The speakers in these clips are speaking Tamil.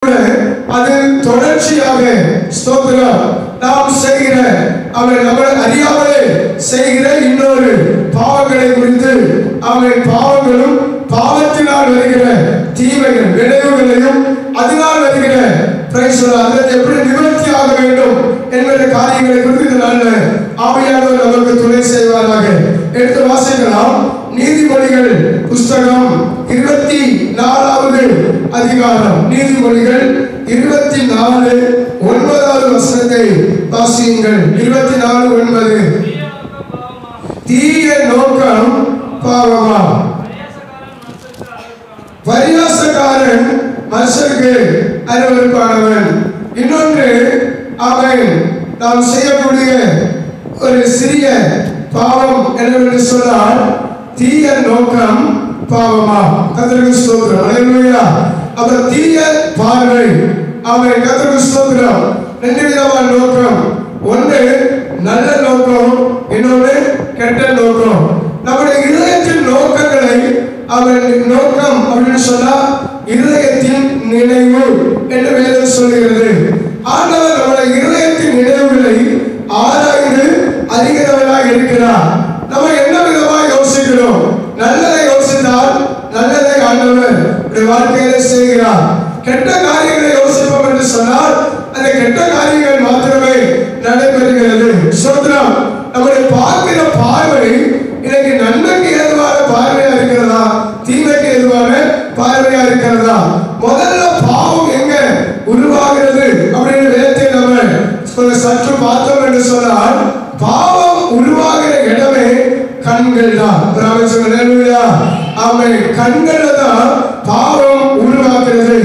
அது தொடர்ச்சியாக ஸ்தோத்திரம் நாம் செய்கிற அவன் நம்மளை அறியாமலே செய்கிற இன்னொரு பாவங்களை குறித்து அவன் பாவங்களும் பாவத்தினால் வருகிற தீமைகள் விளைவுகளையும் அதனால் வருகிற அதை எப்படி நிவர்த்தி ஆக வேண்டும் என்கிற காரியங்களை குறித்து நல்ல ஆவியானவர் நமக்கு துணை செய்வாராக. எடுத்து வாசிக்கலாம். நீதிமொழிகள் புஸ்தகம் 24வது அதிகாரம். நீதிமொழிகள் 24 9வது வசனத்தை வாசியுங்கள். 24:9. தீய நோக்கம் பாவமா, பரியாசக்காரன் மனுஷருக்கு அருவருப்பானவன். இன்னொன்று, அவன் நாம் செய்யக்கூடிய ஒரு சிறிய பாவம் என்னவென்று சொன்னால் தீய நோக்கம் பாவமா. கர்த்தருக்கு ஸ்தோத்திரம். அல்லேலூயா. அவர் தீய பார்வை. அவன் கர்த்தருக்கு ஸ்தோத்திரம். ரெண்டு விதமான நோக்கம். ஒன்று நல்ல நோக்கம், இன்னொன்று கெட்ட நோக்கம். நம்முடைய இதயத்தின் நோக்கங்களை அவன் நோக்கம் அப்படின்னு சொன்னா இதயத்தின் நினைவு என்று வேதம் சொல்கிறது. ஆண்டவர் நம்முடைய இதயத்தின் நினைவுகளை ஆராய்ந்து அறிகிறவராக இருக்கிறார். நம்ம என்ன விதமாக யோசிக்கிறோம்? நல்லதை யோசித்தால் நல்லதை ஆண்டவர் வாழ்க்கையில செய்கிறார். கெட்ட காரியங்களை யோசிப்போம் என்று சொன்னால் அந்த கெட்ட காரியங்கள் மாத்திரமே நடைபெறுகிறது. சொல்றோம், நம்முடைய பார்க்கிற பார்வை இன்னைக்கு நன்மைக்கு ஏதுவான பார்வையா இருக்கிறதா, தீமைக்கு ஏதுவான பார்வையா இருக்கிறதா? முதல்ல பாவம் எங்க உருவாகிறது அப்படின்னு வேதத்தை நம்ம சற்று பார்த்தோம் என்று சொன்னால் பாவம் உருவாகிற இடமே கண்கள் தான். கண்கள் தான் பாவம் உருவாக்குறது.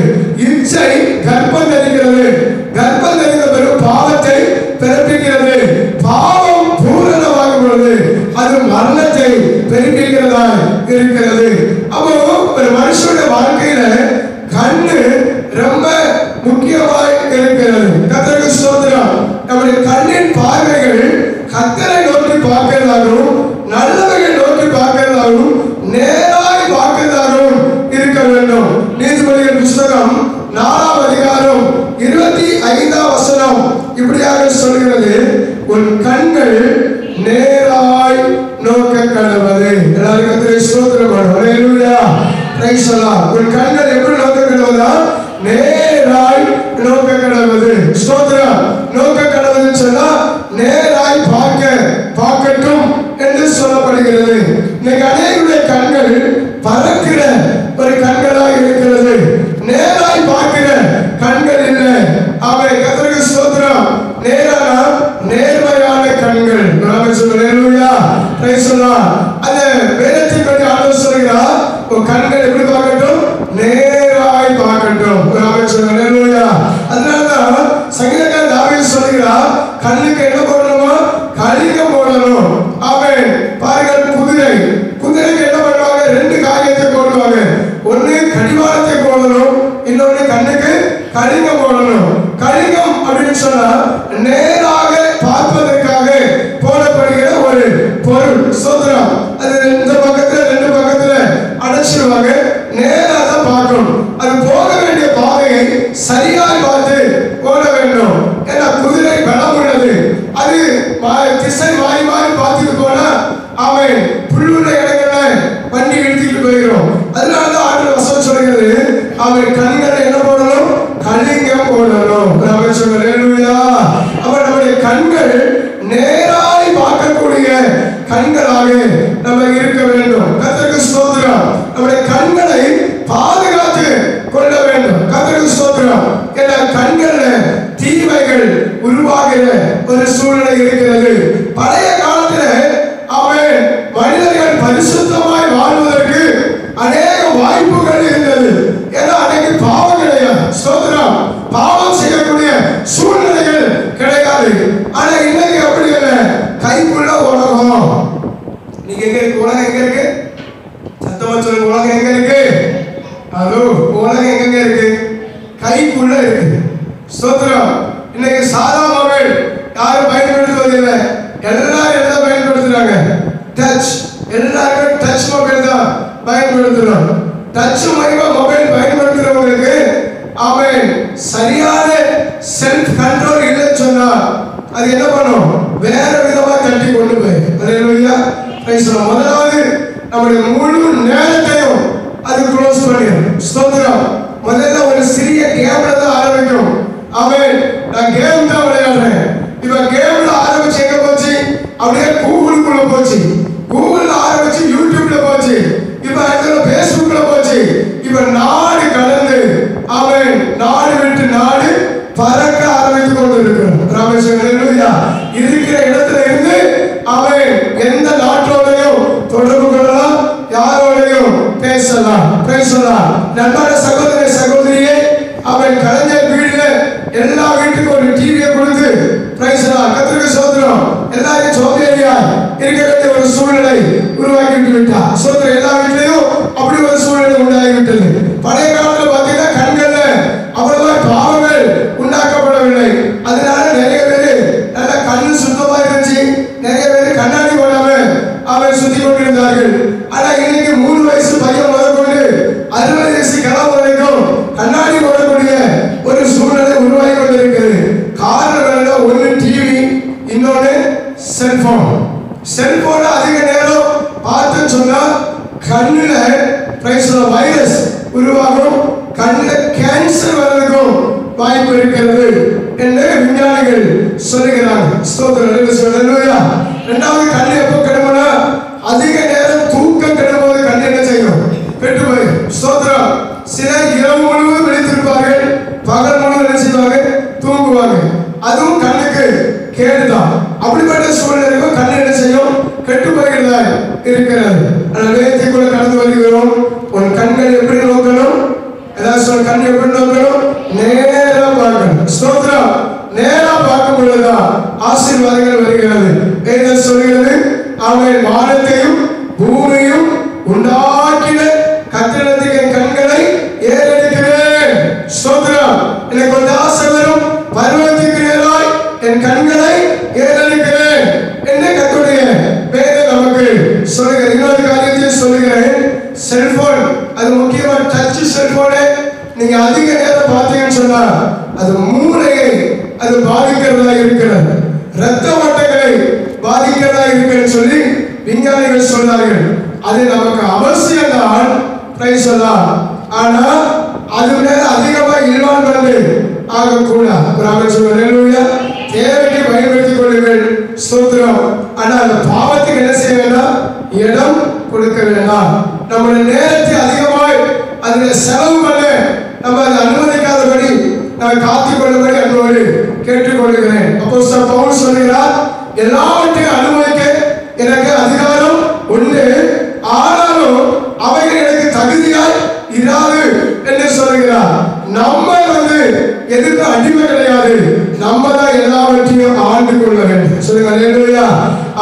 இச்சை கர்ப்பம் தரிக்கிறது. கர்ப்பம் தரித்த பிறகு பாவத்தை பிறப்பிக்கிறது. பாவம் பூரணமாகும் பொழுது அது மரணத்தை பிறப்பிக்கிறதா இருக்கிறது. அப்போ ஒரு மனுஷனுடைய வாழ்க்கையில கண்ணு ரொம்ப முக்கியமாய் இருக்கிறது. கர்த்தருக்கு ஸ்தோத்திரம். நம்முடைய கண்ணின் பார்வைகள் கர்த்தரை நோக்கி பார்க்கிறதாகவும் நல்லவைகள் நோக்கி பார்க்கிறதாகவும் நேராய் பார்க்கிறதாகவும் இருக்க வேண்டும். நீதிமொழிகள் புஸ்தகம் 4ஆம் அதிகாரம் 25ஆம் வசனம் இப்படியாக சொல்கிறது, உன் கண்கள் நேராய் நோக்க கடவது. எல்லாரும் கர்த்தரை ஸ்தோத்திரம் பண்ணுவோம். அல்லேலூயா. Praise the Lord. உன் கண்கள் எப்படி நோக்க கடவுதா? நேராய் நோக்க கடவது. ஸ்தோத்திரம். நோக்க கடவுதுன்னு சொன்னா நேராய் பார்க்கட்டும் என்று சொல்லப்படுகிறது. இன்னைக்கு அநேகருடைய கண்கள் பறக்கிற ஒரு கண்களாக இருக்கிறது. நேராய் பார்க்கிற கண்கள் இல்லை. அவை கர்த்தருக்கு ஸ்தோத்திரம். நேரான நேர்மையான கண்கள். அல்லேலூயா. Praise the Lord. அந்த வேதத்தின் படி ஆண்டவர் சொல்கிறார், உன் கண்கள் எப்படி பார்க்கட்டும்? நேராய் பார்க்கட்டும். அல்லேலூயா. அதனாலதான் சங்கீதக்காரன் தாவீது சொல்கிறார், கண்ணுக்கு என்ன போடணுமா? கலிங்கம் போடணும். அவன் பாருங்கள், குதிரைக்கு என்ன பண்ணுவாங்க? ரெண்டு காரியத்தை போடுவாங்க. ஒண்ணு கடிவாளத்தை போடணும், இன்னொன்னு கண்ணுக்கு கலிங்கம் போடணும். கலிங்கம் அப்படின்னு சொன்னா நேராக பார்ப்பதற்காக போடப்படுகிற ஒரு பொருள். சோதரம். அது இந்த பக்கத்துல ரெண்டு பக்கத்துல அடைச்சிருவாங்க. நேரா தான் பார்க்கணும். அது போக வேண்டிய பாதையை சரியாய் பார்த்து ஓட வேண்டும். ஏன்னா குதிரை பலம் உள்ளது. அது திசை மாறி மாறி பார்த்துட்டு போனா அவன் புல்லுள்ள இடங்கள்ல வண்டி இழுத்துட்டு போயிடும். அதனாலதான் ஆண்டவர் வசனம் சொல்கிறது, அவன் கண்களை என்ன போடணும்? கலிங்கம் போடணும். அவன் சொல்லுங்க. அவன் நம்முடைய கண்கள் நேராய் பார்க்கக்கூடிய கண்களாக நம்ம இருக்க வேண்டும். கர்த்தருக்கு ஸ்தோத்திரம். நம்முடைய கண்களை பாதுகாத்து கொள்ள வேண்டும். கர்த்தருக்கு ஸ்தோத்திரம். எல்லா கண்கள்ல தீமைகள் உருவாகிற ஒரு சூழ்நிலை இருக்கிறது. பழைய காலத்துல அவன் மனிதர்கள் பரிசுத்தமாய் வாழ்வதற்கு அநேக வாய்ப்புகள் இருந்தது. ஏன்னா அன்னைக்கு பாவம் கிடையாது. ஸ்தோத்திரம். பாவம் செய்யக்கூடிய சூழ்நிலைகள் கிடையாது. ஆனா இன்னைக்கு அப்படி இல்லை. கைக்குள்ள உலகம். நீங்க எங்க இருக்கு? உலகம் எங்க இருக்கு? சத்தமா சொல்லுங்க. உலகம் எங்க இருக்கு? அதோ உலகம் எங்க இருக்கு? கைக்குள்ள இருக்கு. ஸ்தோத்திரம். இன்னைக்கு சாதா மொபைல் யாரும் பயன்படுத்துவதில்லை. எல்லாரும் என்ன பயன்படுத்துறாங்க? டச். எல்லாரும் டச் மொபைல் தான் பயன்படுத்துறோம். டச் மொபைல் பயன்படுத்துறவங்களுக்கு அவன் சரியான செல்ஃப் கண்ட்ரோல் இல்லைன்னு சொன்னா அது என்ன பண்ணும்? வேற விதமா தட்டி கொண்டு போய். அல்லேலூயா. Praise the Lord. முதலாவது நம்முடைய முழு நேரத்தையும் அது க்ளோஸ் பண்ணிடும். ஸ்தோத்திரம். முதல்ல ஒரு சிறிய கேம்ல தான் ஆரம்பிக்கும். ஆமென். நான் கேம் தான் விளையாடுறேன். இப்ப கேம்ல ஆரம்பிச்சு எங்க போச்சு? அப்படியே கூகுளுக்குள்ள போச்சு. கூகுள்ல ஆரம்பிச்சு யூடியூப்ல போச்சு. இப்ப அதுல பேஸ்புக்ல போச்சு. இப்ப நாடு கடந்து ஆமென் நாடு விட்டு நாடு பறக்க ஆரம்பித்து கொண்டு இருக்கிறோம். ராமேஸ்வரா இருக்கிற இடத்துல இருந்து ஆமென் எந்த நாட்டோடையும் தொடர்பு கொள்ளலாம், யாரோடையும் பேசலாம். பேசலாம். நண்பர சகோதர சகோதரியே, அவன் கலைஞர் வீடுல எல்லா வீட்டுக்கும் ஒரு டிவியை கொடுத்து பிரைஸ்லாம் கர்த்தருக்கு ஸ்தோத்திரம் எல்லாரும் சோதனையா இருக்க வேண்டிய ஒரு சூழ்நிலை உருவாக்கி விட்டார். ஸ்தோத்திரம். எல்லா வீட்லயும் அப்படி ஒரு சூழ்நிலை உண்டாகிவிட்டது. பழைய காலத்துல பாத்தீங்கன்னா கண்கள்ல அவ்வளவா பாவங்கள் உண்டாக்கப்படவில்லை. அதனால நிறைய பேர் நல்ல கண்ணு சுத்தமா இருந்துச்சு. நிறைய பேர் கண்ணாடி போடாம அவன் சுத்தி கொண்டிருந்தார்கள். ஆனா இன்னைக்கு 3 வயசு பையன் முதற்கொண்டு 60 வயசு கிளம்ப வரைக்கும் கண்ணாடி போடக்கூடிய ஒரு சூழ்நிலை உருவாகி கொண்டிருக்கிறது. காரணம் என்ன? ஒன்று டிவி, இன்னொன்று செல்போன். செல்போன அதிக நேரம் பார்த்து சொன்னா கண்ணுல வைரஸ் உருவாகும், கண்ணுல கேன்சர் வர்றதுக்கும் வாய்ப்பு இருக்கிறது என்று விஞ்ஞானிகள் சொல்லுகிறார்கள். ஸ்தோத்திரம். இரண்டாவது கண்ணு எப்போ கெடுமனா அதிக நேரம் தூக்கம் கெடும்போது கண்ணு என்ன செய்யும்? கெட்டு போய். ஸ்தோத்திரம். சிலர் இரவு முழுவதும் விழித்திருப்பார்கள், பகல் முழுவதும் என்ன செய்வாங்க? தூங்குவாங்க. அதுவும் கண்ணுக்கு கேடுதான். அப்படிப்பட்ட சூழ்நிலைக்கும் கண்ணு என்ன செய்யும்? கெட்டு போகிறதா இருக்கிறது. வேதத்துக்குள்ள கடந்து வருகிறோம். உன் கண்கள் எப்படி நோக்கணும்? ஏதாவது சொல்ல, கண் எப்படி நோக்கணும்? நேரா பார்க்கணும். ஸ்தோத்திரம். நேரா பார்க்கும் பொழுதுதான் ஆசீர்வாதங்கள் வருகிறது. வேதம் சொல்கிறது, அவன் வானத்தையும் பூமியையும் உண்டாக்கின கர்த்தரிடத்துக்கு என் கண்களை ஏறெடுக்கிறேன். ஸ்தோத்திரம். எனக்கு கொஞ்சம் ஆசை வரும், பருவத்துக்கு நேராய் என் கண்களை ஏறெடுக்கிறேன் என்று கர்த்தருடைய வேதம் நமக்கு சொல்லுகிறேன். இன்னொரு காரியத்தை சொல்லுகிறேன். செல்போன், அது முக்கியமா டச் செல்போனே நீங்க அதிக நேரம் பார்த்தீங்கன்னு சொன்னா அது மூளையை அது பாதிக்கிறதா இருக்கிறது, இரத்த ஓட்டங்களை பாதிக்கிறதா இருக்குன்னு சொல்லி விஞ்ஞானிகள் சொன்னார்கள். அது நமக்கு அவசியம் தான். பிரைஸ் எல்லாம். ஆனா அது மேல அதிகமா இன்வால்வ்மெண்ட் ஆகக்கூடாது. தேவைக்கு பயன்படுத்திக் கொள்ளுங்கள். ஸ்தோத்திரம். ஆனா அந்த பாவத்துக்கு என்ன செய்ய வேண்டாம்? இடம் கொடுக்க வேண்டாம். நம்முடைய நேரத்தை அதிகமாய் அதுல செலவு பண்ண நம்ம அதை அனுமதிக்காதபடி நான் காத்துக் கொள்ளும்படி அன்போடு கேட்டுக்கொள்கிறேன். அப்போஸ்தலர் பவுல் சொல்கிறார், எல்லாவற்றையும் அனுமதிக்க எனக்கு அதிகாரம் உண்டு, ஆனாலும் அவைகள் எனக்கு தகுதியாய் இராது என்று சொல்கிறார். நம்ம எதுக்கு அடிமை கிடையாது, நம்ம தான் எல்லாவற்றையும் ஆண்டு கொள்ள வேண்டும். சொல்லுங்க அல்லேலூயா.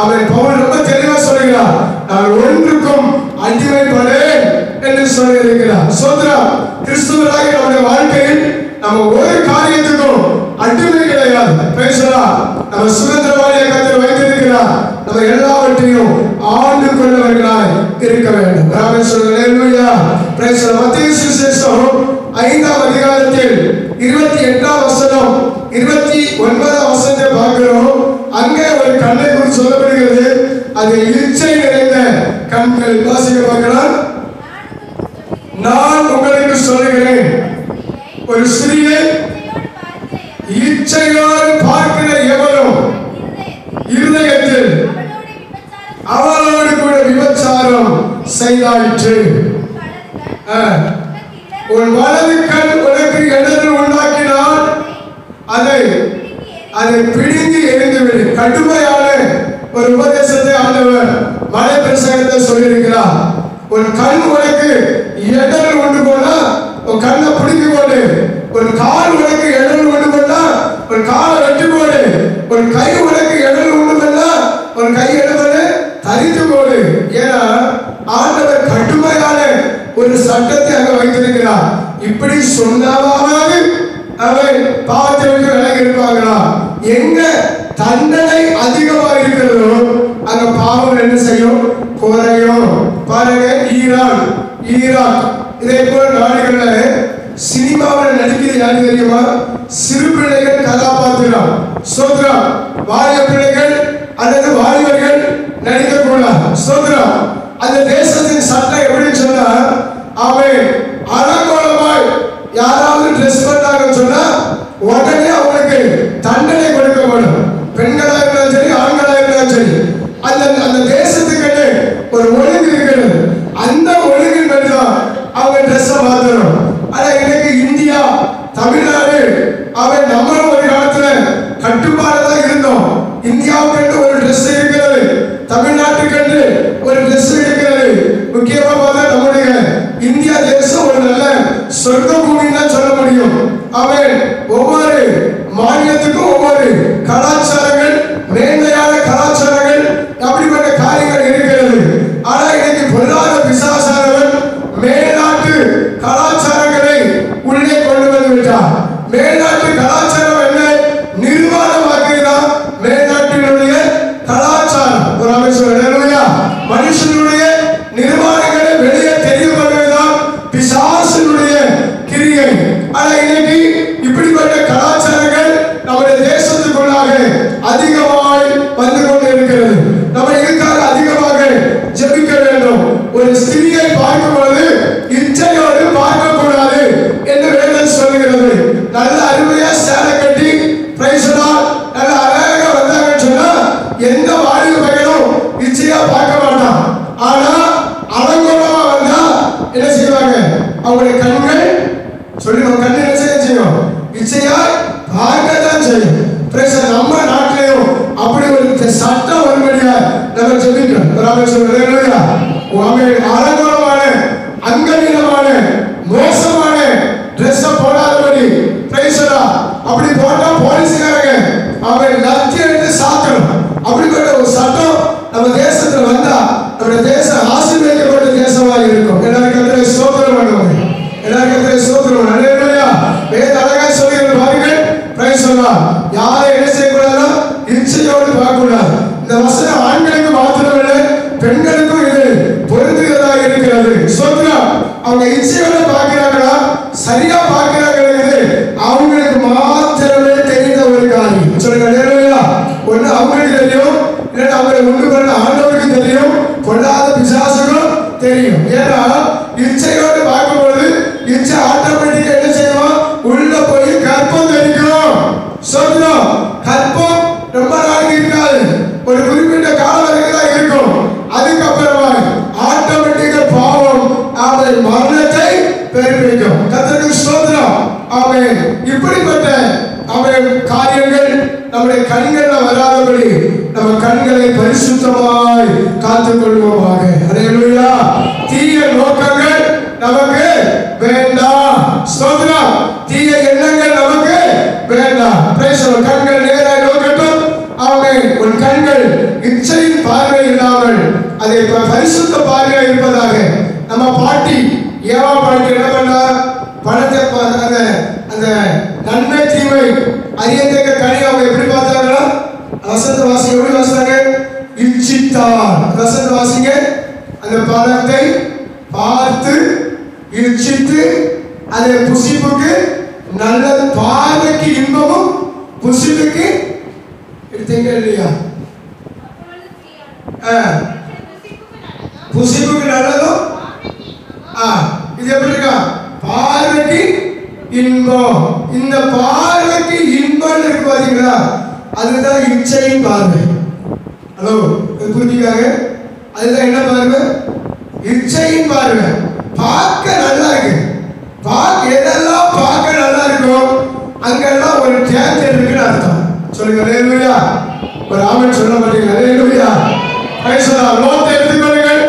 அவன் பவுல் ரொம்ப தெளிவா சொல்கிறார், நான் ஒன்றுக்கும் அடிமைப்படேன் என்று சொல்லியிருக்கிறார். ஸ்தோத்திரம். கிறிஸ்துவராகிய நம்முடைய வாழ்க்கையில் நம்ம ஒரு காரியத்துக்கும் அடிமை கிடையாது. பேசலாம். நம்ம சுதந்திரவாளியை கர்த்தர் வைத்திருக்கிறார். நம்ம எல்லாவற்றையும் ஆண்டு கொண்டவர்களாய் இருக்க வேண்டும். அல்லேலூயா. Praise the Lord. மத்தேயு சுவிசேஷம் 5ஆம் அதிகாரத்தில் 28ஆம் வசனம் 29ஆம் வசனத்தை பார்க்கிறோம். அங்கே ஒரு கண்ணை குறித்து சொல்லப்படுகிறது. அது இச்சை நிறைந்த கண்கள். வாசிக்க பார்க்கலாம். நான் உங்களுக்கு சொல்லுகிறேன், ஒரு ஸ்திரீயை இச்சையோடு பார்க்கிற எவரும் இருதயத்தில் அவளோடு கூட விபச்சாரம் செய்தாயிற்று. உன் வலது கண் உனக்கு இடது உண்டாக்கினால் அதை பிடிங்கி எரிந்துவிடு. கடுமையான ஒரு உபதேசத்தை ஆண்டவர் மலை பிரசங்கத்தை சொல்லியிருக்கிறார். உன் கண் உனக்கு இடது உண்டு போனா உன் கண்ணை பிடிக்க போடு. உன் கால் உனக்கு இடது உண்டு போனா உன் காலை வெட்டி போடு. உன் கை உனக்கு இடது உண்டு போனா உன் கை எடுத்து தரித்து போடு. ஏன்னா ஆண்டவர் கடுமையான ஒரு சட்டத்தை அங்க வைத்திருக்கிறார். இப்படி சொன்னாவது அவன் பாவத்தை விட்டு விலகி இருப்பாங்களா? எங்க தண்டனை அதிகமா இருக்கிறதோ அங்க பாவம் என்ன செய்யும்? குறையும். பாருங்க, ஈரான், ஈராக் இதே போல நாடுகள்ல சினிமாவில் நடிக்கிறது யாரு தெரியுமா? சிறு பிள்ளைகள் கதாபாத்திரம். சோத்ரம். வாலிப பிள்ளைகள் அல்லது வாலிபர்கள் நடிக்கக்கூடாது. சோத்ரம். அந்த தேசத்தின் சட்டம் எப்படின்னு சொன்னா, அவன் அலங்கோலமாய் யாராவது ட்ரெஸ் பண்ணாங்கன்னு சொன்னா உடனே அவங்களுக்கு தண்டனை கொடுக்கப்படும். பெண்களா இருந்தாலும் சரி, ஆண்களா இருந்தாலும் சரி. அந்த தேசத்துக்கு ஒரு ஒழுங்கு இருக்கிறது. அந்த ஒழுங்கின் தான் அவங்க ட்ரெஸ்ஸை மாத்தணும். ஆனா இன்னைக்கு இந்தியா, தமிழ்நாடு, அவன் நம்மளும் ஒரு காலத்துல கட்டுப்பாடுதான் இருந்தோம். இந்தியாவுக்கு ஒரு ட்ரெஸ் இருக்கிறது, தமிழ்நாட்டுக்கு ஒரு ட்ரெஸ் இருக்கிறது. முக்கியமா பார்த்தா நம்முடைய இந்தியா தேசம் ஒரு நல்ல சொர்க்க பூமின்னு தான் சொல்ல முடியும். அவன் ஒவ்வொரு மாநிலத்துக்கும் ஒவ்வொரு கலாச்சாரங்கள், மேன்மையான கலாச்சாரங்கள், அப்படிப்பட்ட காரியங்கள் இருக்கிறது. ஆனா இன்னைக்கு பொருளாதார பிசாசானவன் மேல்நாட்டு கலாச்சாரங்களை உள்ளே கொண்டு வந்து விட்டார். மேல்நாட்டு கலாச்சாரம் என்ன? நிர்வாணமாக்குகிறான் மேல்நாட்டினுடைய கலாச்சாரம். ஒரு அமைச்சர் மனுஷனுடைய நிர்வாணங்களை வெளியே தெரியப்படுவதுதான் பிசாசினுடைய கிரியை. ஆனா இன்னைக்கு இப்படிப்பட்ட கலாச்சாரங்கள் நம்முடைய தேசத்துக்குள்ளாக அதிகமாய் வந்து கொண்டு இருக்கிறது. நம்ம இதுக்காக அதிகமாக ஜெபிக்க வேண்டும். ஒரு ஸ்திரியை பார்க்கும் பொழுது இச்சையோடு பார்க்க கூடாது என்று வேதம் சொல்லுகிறது. நல்ல அருமையா சேலை கட்டி நல்ல அழகாக வந்தாங்கன்னு சொன்னா எந்த வாலிப பையனும் இச்சையா பார்க்க மாட்டான். ஆனா அலங்கோலமா வந்தா என்ன செய்வாங்க? அவங்களுடைய கண்கள் சொல்லுங்க, கண்ணு என்ன செய்யும்? இச்சையா பார்க்கத்தான் செய்யும். நம்ம நாட்டிலையும் அப்படி ஒரு சட்டம் வரும்படியா நம்ம ஜெபிக்கிறோம். அலங்கோலமான, அங்கவீனமான, மோசமான ட்ரெஸ் போடாதபடி அப்படி போட்டா போலீஸ்காரங்க அவன் லத்தி எடுத்து சாத்தணும். அப்படிப்பட்ட ஒரு சட்டம் நம்ம தேசத்துல வந்தா நம்ம தேசம் ஆசீர்வதிக்கப்பட்ட தேசமா இருக்கும். எல்லாருக்கும் ஸ்தோத்திரம் பண்ணுவாங்க. எல்லாருக்கும் ஸ்தோத்திரம். அல்லேலூயா. வேத அழகா சொல்லுகிறது பாருங்கள். பிரைஸ் சொல்லலாம். யாரை என்ன செய்யக்கூடாதுன்னா இச்சையோடு பார்க்கக்கூடாது. இந்த வசனம் ஆண்களுக்கு மாத்திரமில்லை, பெண்களுக்கும் இது பொருந்துகிறதா இருக்கிறது. ஸ்தோத்திரம். அவங்க இச்சையோடு பார்க்கிறாங்களா, சரியா பார்க்கிறாங்க, அவங்களுக்கு மாத்திரமே தெரிந்த ஒரு காரியம். சொல்லுங்க அல்லேலூயா. ஒண்ணு அவங்களுக்கு தெரியும், இல்லைன்னா அவங்களை உண்டு பண்ண ஆண்டவருக்கு தெரியும், கொள்ளாத பிசாசுக்கும் தெரியும். ஏன்னா இச்சையோடு பார்க்கும்போது இச்சை ஆட்டோமேட்டிக்கா என்ன செய்வோம்? உள்ள போய் கற்பம் தெரிக்கும். சொல்றோம், கற்பம் ரொம்ப நாளைக்கு இருக்காது, ஒரு குறிப்பிட்ட காலம் வரைக்கும் தான் இருக்கும். அதுக்கப்புறமா ஆட்டோமேட்டிக்கா பாவம் அவரை மரணத்தை பெருப்பிக்கும். கர்த்தருக்கு ஸ்தோத்திரம். அவன் இப்படிப்பட்ட அவன் காரியங்கள் நம்முடைய கண்கள்ல வராதபடி நம்ம கண்களை பரிசுத்தமாய் காத்துக் கொள்வோமாக. அல்லேலூயா. தீய நோக்கங்கள் நமக்கு வேண்டாம். ஸ்தோத்திரம். தீய எண்ணங்கள் நமக்கு வேண்டாம். கண்கள் நேராய் நோக்கட்டும். அவன் உன் கண்கள் இச்சையின் பார்வை இல்லாமல் அதை பரிசுத்த பார்வை இருப்பதாக. நம்ம பாட்டி ஏவா பாட்டி என்ன பண்ணா? பணத்தை அந்த நன்மை தீமை அறியத்தக்க கனி அவங்க எப்படி பார்த்தாங்கன்னா, வசந்த வாசிங்க எப்படி வாசித்தாங்க? இச்சித்தார். வசந்த வாசிங்க. அந்த பழத்தை பார்த்து இச்சித்து அதை புசிப்புக்கு நல்ல பார்வைக்கு இன்பமும் புசிப்புக்கு எடுத்தீங்க இல்லையா? புசிப்புக்கு நல்லதும் இது எப்படி இருக்கா? பார்வைக்கு இன்பம். இந்த பார்வைக்கு இன்பம் இருக்கு பாத்தீங்களா? அதுதான் இச்சையின் பார்வை. ஹலோ, புரிஞ்சுக்காங்க. அதுதான் என்ன பார்வை? இச்சையின் பார்வை. பார்க்க நல்லா இருக்கு. எதெல்லாம் பார்க்க நல்லா இருக்கும் அங்கெல்லாம் ஒரு டேஞ்சர் இருக்குன்னு அர்த்தம். சொல்லுங்க அல்லேலூயா. ஒரு ஆமென் சொல்ல மாட்டீங்க? அல்லேலூயா. லோத்தை எடுத்துக்கொள்ளுங்கள்.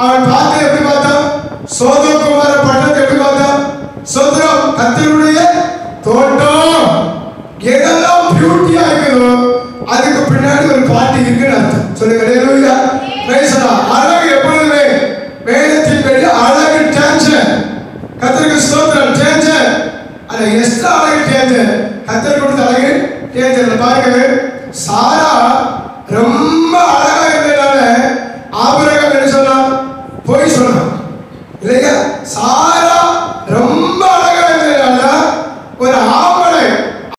அவன் பார்த்து எப்படி பார்த்தான்? சோதோகுமார பட்டணத்தை எப்படி பார்த்தான்? சோதரம் கர்த்தருடைய தோட்டம். எதெல்லாம் பியூட்டியா இருக்குதோ அதுக்கு பின்னாடி ஒரு பாட்டி இருக்குன்னு அர்த்தம். சொல்லுங்க அல்லேலூயா. அழகு எப்பொழுதுமே வேதத்தின் படி அழகு டேஞ்சர். கர்த்தருக்கு ஸ்தோத்திரம். டேஞ்சர் அது எஸ்ட்ரா அழகு டேஞ்சர். கர்த்தர் கொடுத்த அழகு டேஞ்சர். பாருங்க, சாரா ரொம்ப அழகா இருந்ததால ஆபிரகாம்